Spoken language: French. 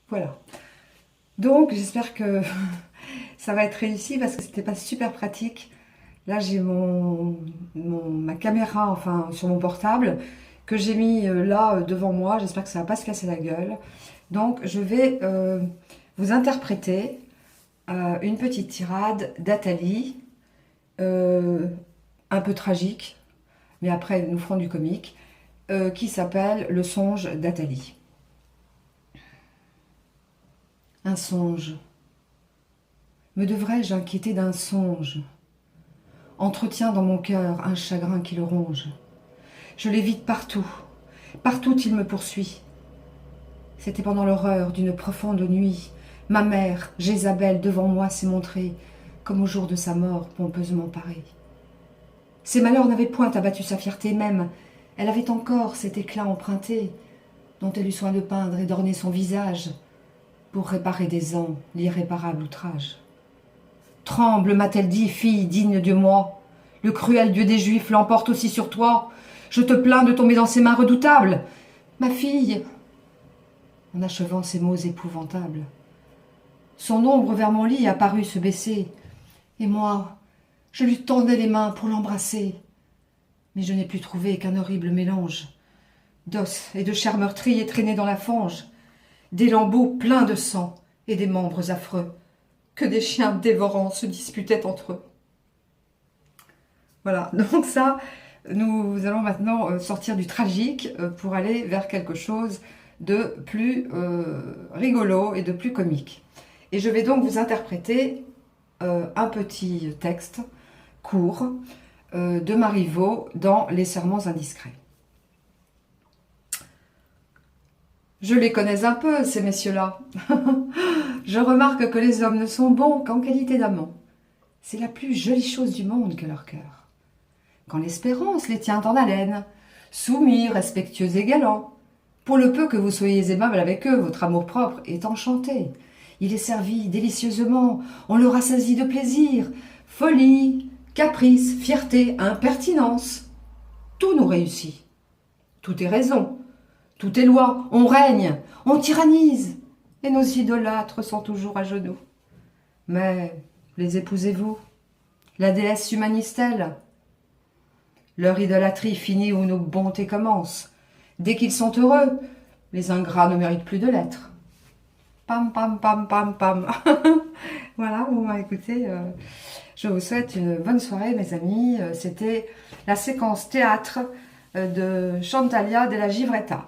Voilà. Donc, j'espère que ça va être réussi parce que c'était pas super pratique. Là, j'ai ma caméra, enfin, sur mon portable, que j'ai mis là devant moi. J'espère que ça va pas se casser la gueule. Donc, je vais vous interpréter une petite tirade d'Athalie, un peu tragique, mais après, nous ferons du comique, qui s'appelle Le songe d'Athalie. Un songe. Me devrais-je inquiéter d'un songe? Entretient dans mon cœur un chagrin qui le ronge. Je l'évite partout, partout il me poursuit. C'était pendant l'horreur d'une profonde nuit. Ma mère, Jézabel, devant moi s'est montrée, comme au jour de sa mort, pompeusement parée. Ses malheurs n'avaient point abattu sa fierté même. Elle avait encore cet éclat emprunté, dont elle eut soin de peindre et d'orner son visage, pour réparer des ans l'irréparable outrage. Tremble, m'a-t-elle dit, fille digne de moi. Le cruel Dieu des Juifs l'emporte aussi sur toi. Je te plains de tomber dans ses mains redoutables. Ma fille, en achevant ces mots épouvantables. Son ombre vers mon lit apparut se baisser, et moi, je lui tendais les mains pour l'embrasser. Mais je n'ai pu trouver qu'un horrible mélange d'os et de chair meurtrie et traînée dans la fange, des lambeaux pleins de sang et des membres affreux, que des chiens dévorants se disputaient entre eux. Voilà, donc ça, nous allons maintenant sortir du tragique pour aller vers quelque chose de plus rigolo et de plus comique. Et je vais donc vous interpréter un petit texte court de Marivaux dans Les Serments indiscrets. Je les connais un peu, ces messieurs-là. Je remarque que les hommes ne sont bons qu'en qualité d'amants. C'est la plus jolie chose du monde que leur cœur. Quand l'espérance les tient en haleine, soumis, respectueux et galants, pour le peu que vous soyez aimable avec eux, votre amour-propre est enchanté. Il est servi délicieusement, on le rassasie de plaisir, folie, caprice, fierté, impertinence. Tout nous réussit. Tout est raison, tout est loi, on règne, on tyrannise, et nos idolâtres sont toujours à genoux. Mais les épousez-vous? La déesse humanise-t-elle? Leur idolâtrie finit où nos bontés commencent. Dès qu'ils sont heureux, les ingrats ne méritent plus de l'être. Pam, pam, pam, pam, pam. Voilà, bon, bah, écoutez, je vous souhaite une bonne soirée, mes amis. C'était la séquence théâtre de Chantalia della Givretta.